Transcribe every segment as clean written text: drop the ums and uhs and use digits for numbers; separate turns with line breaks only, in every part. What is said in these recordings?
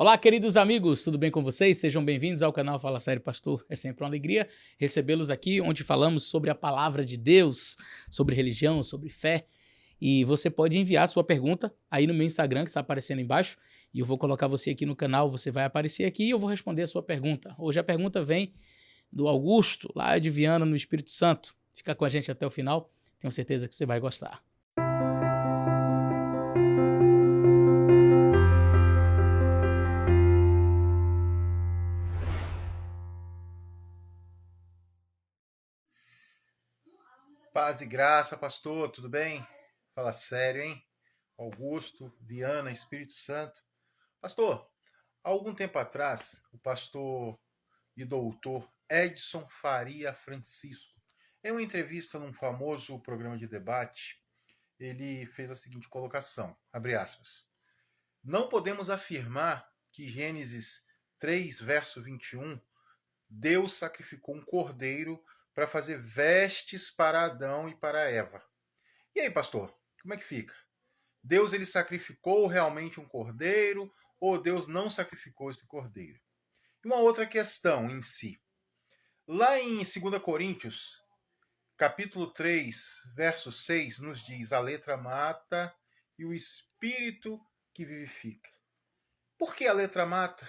Olá, queridos amigos, tudo bem com vocês? Sejam bem-vindos ao canal Fala Sério Pastor. É sempre uma alegria recebê-los aqui, onde falamos sobre a palavra de Deus, sobre religião, sobre fé. E você pode enviar sua pergunta aí no meu Instagram, que está aparecendo embaixo, e eu vou colocar você aqui no canal, você vai aparecer aqui e eu vou responder a sua pergunta. Hoje a pergunta vem do Augusto, lá de Viana, no Espírito Santo. Fica com a gente até o final, tenho certeza que você vai gostar.
Paz e graça, pastor, tudo bem? Fala sério, hein? Augusto, Viana, Espírito Santo. Pastor, há algum tempo atrás, o pastor e doutor Edson Faria Francisco, em uma entrevista num famoso programa de debate, ele fez a seguinte colocação, abre aspas, não podemos afirmar que Gênesis 3, verso 21, Deus sacrificou um cordeiro para fazer vestes para Adão e para Eva. E aí, pastor, como é que fica? Deus ele sacrificou realmente um cordeiro ou Deus não sacrificou esse cordeiro? E uma outra questão em si. Lá em 2 Coríntios, capítulo 3, verso 6, nos diz: a letra mata e o espírito que vivifica. Por que a letra mata?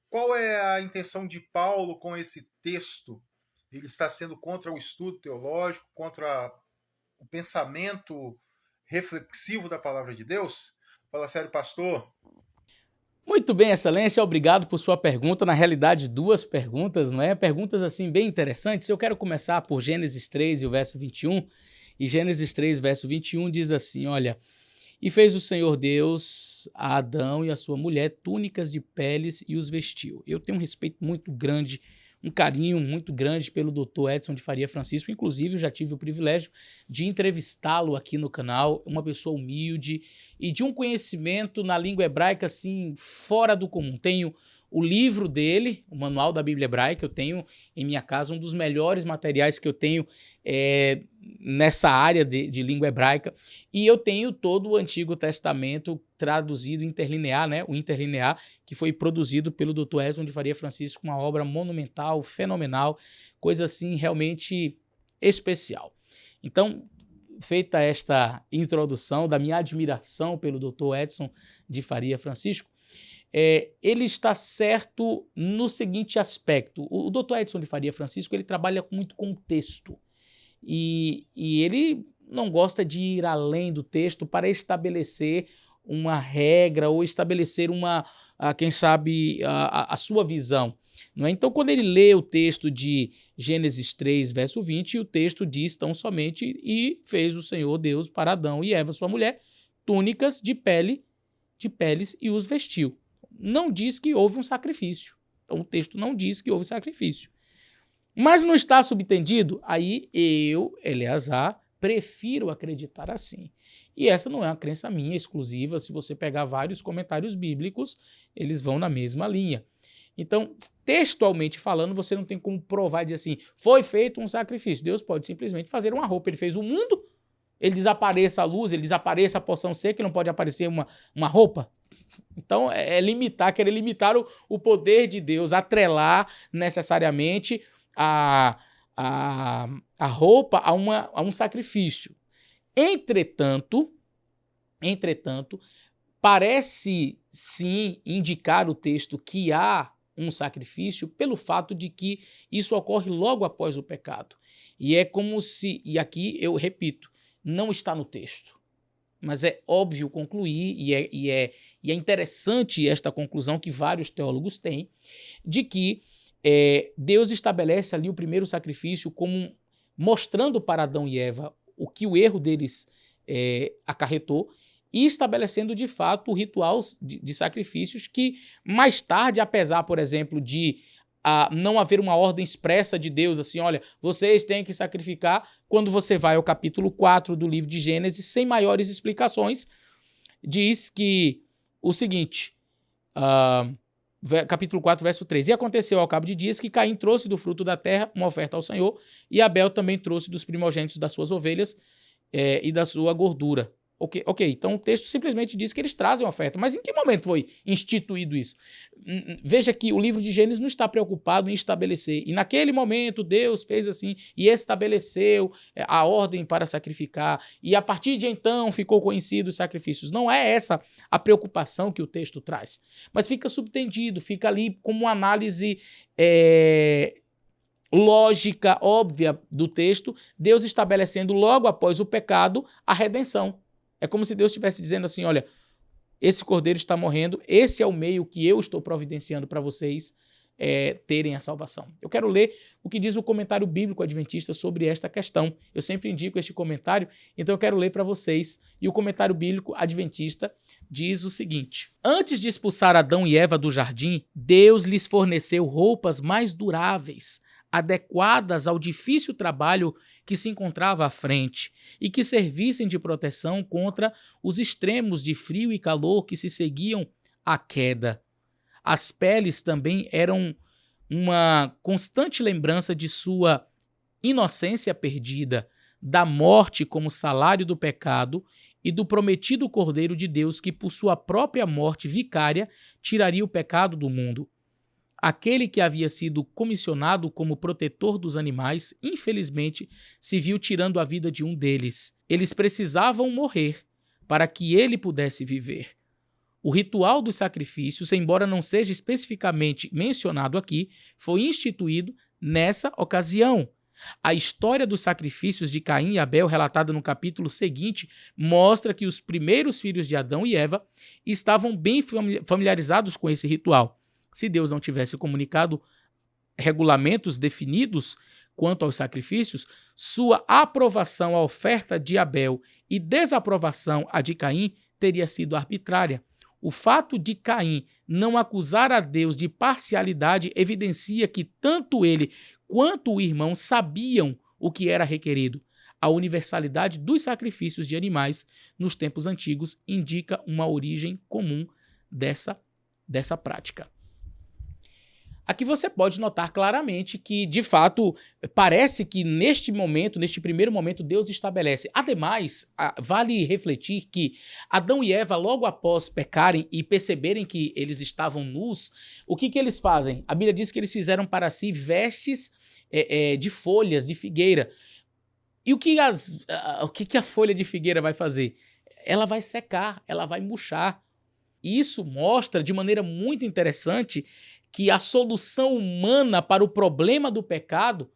Qual é a intenção de Paulo com esse texto? Ele está sendo contra o estudo teológico, contra o pensamento reflexivo da palavra de Deus? Fala sério, pastor.
Muito bem, excelência, obrigado por sua pergunta. Na realidade, duas perguntas, não é? Perguntas assim bem interessantes. Eu quero começar por Gênesis 3 e o verso 21. E Gênesis 3, verso 21 diz assim, olha... E fez o Senhor Deus a Adão e a sua mulher túnicas de peles e os vestiu. Eu tenho um respeito muito grande, um carinho muito grande pelo Dr. Edson de Faria Francisco. Inclusive, eu já tive o privilégio de entrevistá-lo aqui no canal. Uma pessoa humilde e de um conhecimento na língua hebraica assim fora do comum. Tenho o livro dele, o Manual da Bíblia Hebraica, eu tenho em minha casa um dos melhores materiais que eu tenho nessa área de língua hebraica, e eu tenho todo o Antigo Testamento traduzido interlinear, né? O interlinear, que foi produzido pelo Dr. Edson de Faria Francisco, uma obra monumental, fenomenal, coisa assim realmente especial. Então, feita esta introdução da minha admiração pelo Dr. Edson de Faria Francisco, ele está certo no seguinte aspecto. O Dr. Edson de Faria Francisco ele trabalha muito com o texto e ele não gosta de ir além do texto para estabelecer uma regra ou estabelecer quem sabe, a sua visão. Não é? Então, quando ele lê o texto de Gênesis 3, verso 20, o texto diz tão somente: e fez o Senhor Deus para Adão e Eva, sua mulher, túnicas de peles e os vestiu. Não diz que houve um sacrifício. Então, o texto não diz que houve sacrifício. Mas não está subentendido? Aí eu, Eleazar, prefiro acreditar assim. E essa não é uma crença minha exclusiva. Se você pegar vários comentários bíblicos, eles vão na mesma linha. Então, textualmente falando, você não tem como provar e dizer assim, foi feito um sacrifício. Deus pode simplesmente fazer uma roupa. Ele fez o mundo, ele desapareça a luz, ele desapareça a porção seca, não pode aparecer uma roupa. Então, querer limitar o poder de Deus, atrelar necessariamente a roupa a um sacrifício. Entretanto, parece sim indicar o texto que há um sacrifício pelo fato de que isso ocorre logo após o pecado. E é como se, e aqui eu repito, não está no texto. Mas é óbvio concluir, e é interessante esta conclusão que vários teólogos têm, de que Deus estabelece ali o primeiro sacrifício como mostrando para Adão e Eva o que o erro deles acarretou e estabelecendo de fato o ritual de sacrifícios que mais tarde, apesar, por exemplo, de não haver uma ordem expressa de Deus, assim, olha, vocês têm que sacrificar, quando você vai ao capítulo 4 do livro de Gênesis, sem maiores explicações, diz que o seguinte, capítulo 4, verso 3, e aconteceu ao cabo de dias que Caim trouxe do fruto da terra uma oferta ao Senhor, e Abel também trouxe dos primogênitos das suas ovelhas e da sua gordura. Ok, então o texto simplesmente diz que eles trazem oferta. Mas em que momento foi instituído isso? Veja que o livro de Gênesis não está preocupado em estabelecer. E naquele momento Deus fez assim e estabeleceu a ordem para sacrificar. E a partir de então ficou conhecido os sacrifícios. Não é essa a preocupação que o texto traz. Mas fica subtendido, fica ali como uma análise lógica, óbvia do texto, Deus estabelecendo logo após o pecado a redenção. É como se Deus estivesse dizendo assim, olha, esse cordeiro está morrendo, esse é o meio que eu estou providenciando para vocês terem a salvação. Eu quero ler o que diz o comentário bíblico adventista sobre esta questão. Eu sempre indico este comentário, então eu quero ler para vocês. E o comentário bíblico adventista diz o seguinte: antes de expulsar Adão e Eva do jardim, Deus lhes forneceu roupas mais duráveis, adequadas ao difícil trabalho que se encontrava à frente e que servissem de proteção contra os extremos de frio e calor que se seguiam à queda. As peles também eram uma constante lembrança de sua inocência perdida, da morte como salário do pecado e do prometido Cordeiro de Deus que, por sua própria morte vicária, tiraria o pecado do mundo. Aquele que havia sido comissionado como protetor dos animais, infelizmente, se viu tirando a vida de um deles. Eles precisavam morrer para que ele pudesse viver. O ritual dos sacrifícios, embora não seja especificamente mencionado aqui, foi instituído nessa ocasião. A história dos sacrifícios de Caim e Abel, relatada no capítulo seguinte, mostra que os primeiros filhos de Adão e Eva estavam bem familiarizados com esse ritual. Se Deus não tivesse comunicado regulamentos definidos quanto aos sacrifícios, sua aprovação à oferta de Abel e desaprovação à de Caim teria sido arbitrária. O fato de Caim não acusar a Deus de parcialidade evidencia que tanto ele quanto o irmão sabiam o que era requerido. A universalidade dos sacrifícios de animais nos tempos antigos indica uma origem comum dessa prática. Aqui você pode notar claramente que, de fato, parece que neste primeiro momento, Deus estabelece. Ademais, vale refletir que Adão e Eva, logo após pecarem e perceberem que eles estavam nus, o que eles fazem? A Bíblia diz que eles fizeram para si vestes de folhas de figueira. E o que a folha de figueira vai fazer? Ela vai secar, ela vai murchar. E isso mostra de maneira muito interessante que a solução humana para o problema do pecado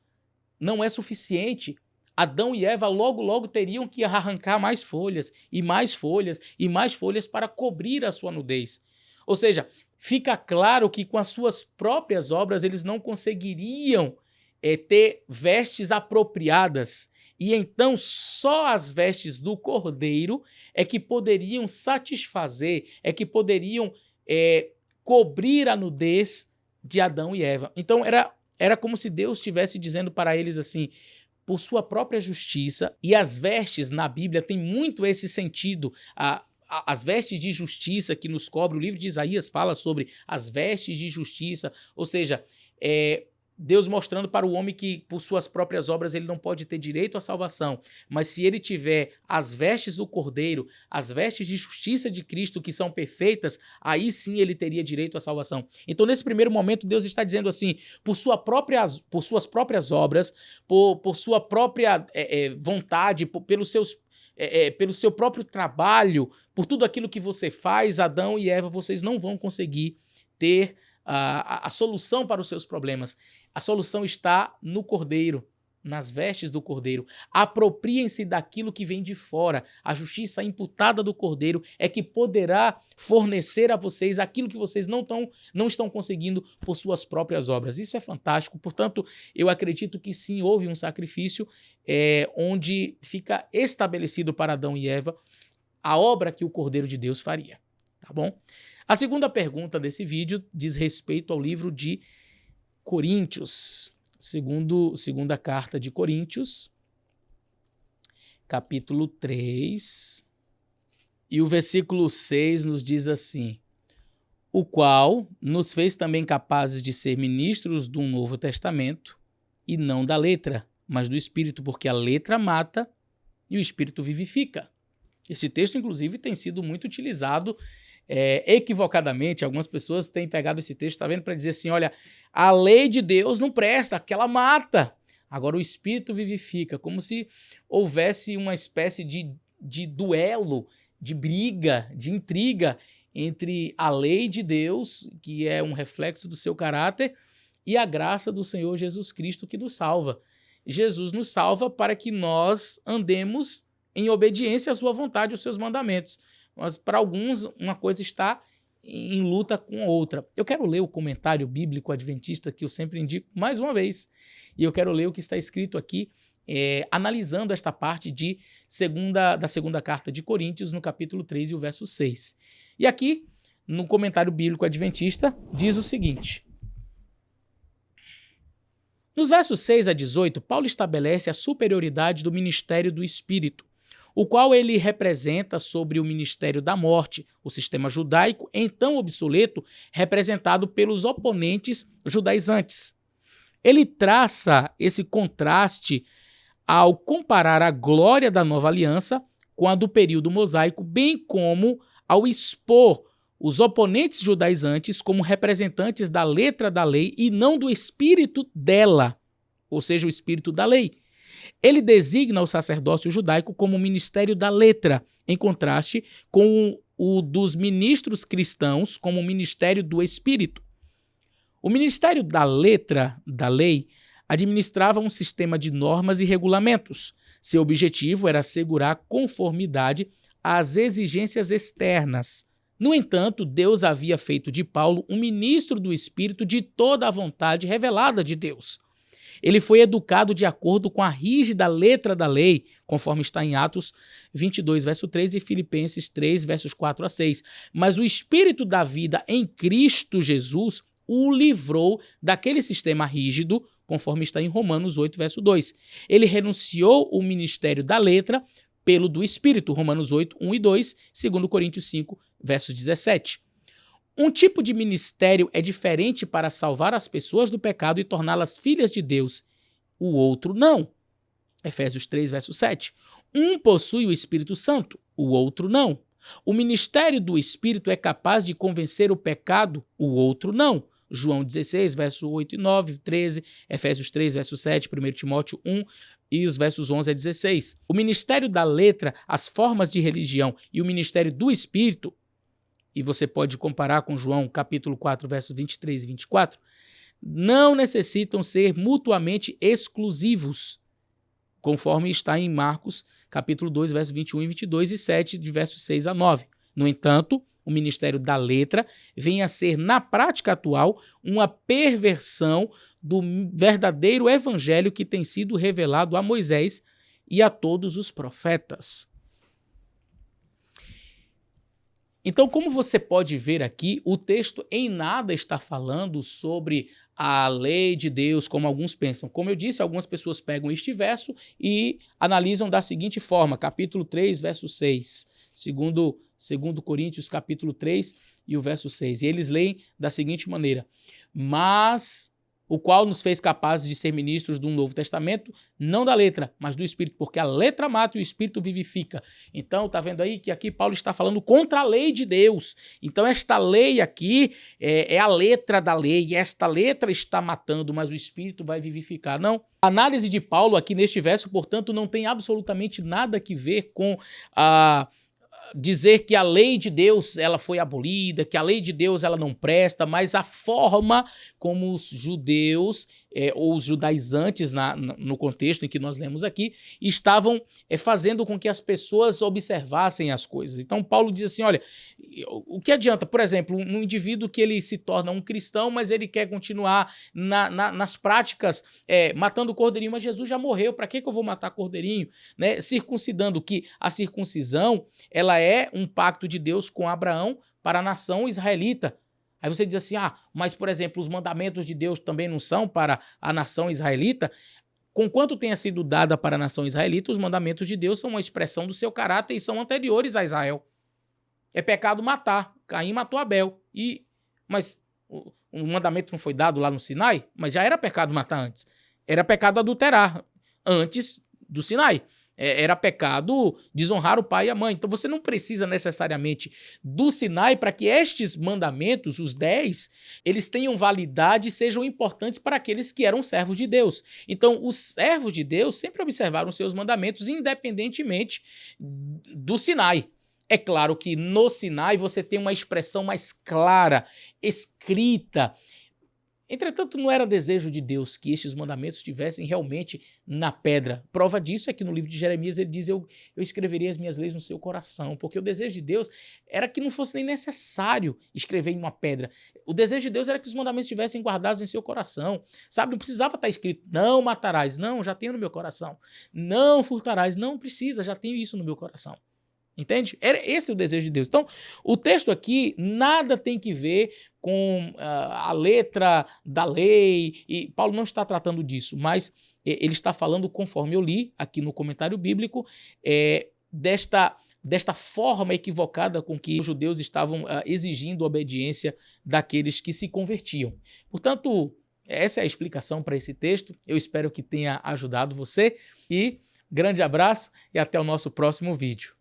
não é suficiente. Adão e Eva logo teriam que arrancar mais folhas e mais folhas e mais folhas para cobrir a sua nudez. Ou seja, fica claro que com as suas próprias obras eles não conseguiriam ter vestes apropriadas. E então só as vestes do Cordeiro é que poderiam satisfazer, é que poderiam cobrir a nudez de Adão e Eva. Então era como se Deus estivesse dizendo para eles assim, por sua própria justiça, e as vestes na Bíblia tem muito esse sentido, as vestes de justiça que nos cobre, o livro de Isaías fala sobre as vestes de justiça, ou seja, Deus mostrando para o homem que por suas próprias obras ele não pode ter direito à salvação, mas se ele tiver as vestes do Cordeiro, as vestes de justiça de Cristo que são perfeitas, aí sim ele teria direito à salvação. Então nesse primeiro momento Deus está dizendo assim, por suas próprias obras, por sua própria vontade, pelo seu próprio trabalho, por tudo aquilo que você faz, Adão e Eva, vocês não vão conseguir ter a solução para os seus problemas. A solução está no Cordeiro, nas vestes do Cordeiro. Apropriem-se daquilo que vem de fora. A justiça imputada do Cordeiro é que poderá fornecer a vocês aquilo que vocês não estão conseguindo por suas próprias obras. Isso é fantástico. Portanto, eu acredito que sim, houve um sacrifício onde fica estabelecido para Adão e Eva a obra que o Cordeiro de Deus faria. Tá bom? A segunda pergunta desse vídeo diz respeito ao livro de Coríntios, segunda carta de Coríntios, capítulo 3, e o versículo 6 nos diz assim: o qual nos fez também capazes de ser ministros do Novo Testamento, e não da letra, mas do Espírito, porque a letra mata e o Espírito vivifica. Esse texto, inclusive, tem sido muito utilizado equivocadamente. Algumas pessoas têm pegado esse texto, tá vendo, para dizer assim, olha, a lei de Deus não presta, que ela mata. Agora o Espírito vivifica, como se houvesse uma espécie de duelo, de briga, de intriga entre a lei de Deus, que é um reflexo do seu caráter, e a graça do Senhor Jesus Cristo que nos salva. Jesus nos salva para que nós andemos em obediência à sua vontade, aos seus mandamentos. Mas para alguns, uma coisa está em luta com a outra. Eu quero ler o comentário bíblico adventista que eu sempre indico mais uma vez. E eu quero ler o que está escrito aqui, analisando esta parte da segunda carta de Coríntios, no capítulo 3 e o verso 6. E aqui, no comentário bíblico adventista, diz o seguinte: nos versos 6 a 18, Paulo estabelece a superioridade do ministério do Espírito, o qual ele representa sobre o ministério da morte, o sistema judaico, então obsoleto, representado pelos oponentes judaizantes. Ele traça esse contraste ao comparar a glória da nova aliança com a do período mosaico, bem como ao expor os oponentes judaizantes como representantes da letra da lei e não do espírito dela, ou seja, o espírito da lei. Ele designa o sacerdócio judaico como o ministério da letra, em contraste com o dos ministros cristãos como o ministério do espírito. O ministério da letra da lei administrava um sistema de normas e regulamentos. Seu objetivo era assegurar conformidade às exigências externas. No entanto, Deus havia feito de Paulo um ministro do Espírito de toda a vontade revelada de Deus. Ele foi educado de acordo com a rígida letra da lei, conforme está em Atos 22, verso 3 e Filipenses 3, versos 4 a 6. Mas o Espírito da vida em Cristo Jesus o livrou daquele sistema rígido, conforme está em Romanos 8, verso 2. Ele renunciou o ministério da letra pelo do Espírito, Romanos 8, 1 e 2, 2 Coríntios 5, verso 17. Um tipo de ministério é diferente para salvar as pessoas do pecado e torná-las filhas de Deus. O outro não. Efésios 3, verso 7. Um possui o Espírito Santo, o outro não. O ministério do Espírito é capaz de convencer o pecado, o outro não. João 16, verso 8 e 9, 13, Efésios 3, verso 7, 1 Timóteo 1 e os versos 11 a 16. O ministério da letra, as formas de religião e o ministério do Espírito, e você pode comparar com João capítulo 4, versos 23 e 24, não necessitam ser mutuamente exclusivos, conforme está em Marcos capítulo 2, versos 21 e 22 e 7, de versos 6 a 9. No entanto, o ministério da letra vem a ser, na prática atual, uma perversão do verdadeiro evangelho que tem sido revelado a Moisés e a todos os profetas. Então, como você pode ver aqui, o texto em nada está falando sobre a lei de Deus, como alguns pensam. Como eu disse, algumas pessoas pegam este verso e analisam da seguinte forma, capítulo 3, verso 6, segundo Coríntios, capítulo 3 e o verso 6. E eles leem da seguinte maneira: mas o qual nos fez capazes de ser ministros de um novo testamento, não da letra, mas do Espírito, porque a letra mata e o Espírito vivifica. Então, tá vendo aí que aqui Paulo está falando contra a lei de Deus. Então, esta lei aqui é a letra da lei, e esta letra está matando, mas o Espírito vai vivificar. Não. A análise de Paulo aqui neste verso, portanto, não tem absolutamente nada que ver com dizer que a lei de Deus ela foi abolida, que a lei de Deus ela não presta, mas a forma como os judeus ou os judaizantes, no contexto em que nós lemos aqui, estavam fazendo com que as pessoas observassem as coisas. Então Paulo diz assim, olha, o que adianta, por exemplo, um indivíduo que ele se torna um cristão, mas ele quer continuar nas práticas matando o cordeirinho, mas Jesus já morreu, para que eu vou matar cordeirinho? Né? Circuncidando, que a circuncisão ela é um pacto de Deus com Abraão para a nação israelita. Aí você diz assim, mas por exemplo, os mandamentos de Deus também não são para a nação israelita? Conquanto tenha sido dada para a nação israelita, os mandamentos de Deus são uma expressão do seu caráter e são anteriores a Israel. É pecado matar. Caim matou Abel. Mas o mandamento não foi dado lá no Sinai? Mas já era pecado matar antes. Era pecado adulterar antes do Sinai. Era pecado desonrar o pai e a mãe. Então você não precisa necessariamente do Sinai para que estes mandamentos, os 10, eles tenham validade e sejam importantes para aqueles que eram servos de Deus. Então os servos de Deus sempre observaram seus mandamentos independentemente do Sinai. É claro que no Sinai você tem uma expressão mais clara, escrita. Entretanto, não era desejo de Deus que estes mandamentos estivessem realmente na pedra. Prova disso é que no livro de Jeremias ele diz, eu escreveria as minhas leis no seu coração, porque o desejo de Deus era que não fosse nem necessário escrever em uma pedra. O desejo de Deus era que os mandamentos estivessem guardados em seu coração. Sabe, não precisava estar escrito, não matarás, não, já tenho no meu coração. Não furtarás, não precisa, já tenho isso no meu coração. Entende? Esse é o desejo de Deus. Então, o texto aqui nada tem que ver com a letra da lei, e Paulo não está tratando disso, mas ele está falando, conforme eu li aqui no comentário bíblico, desta forma equivocada com que os judeus estavam exigindo obediência daqueles que se convertiam. Portanto, essa é a explicação para esse texto. Eu espero que tenha ajudado você e grande abraço e até o nosso próximo vídeo.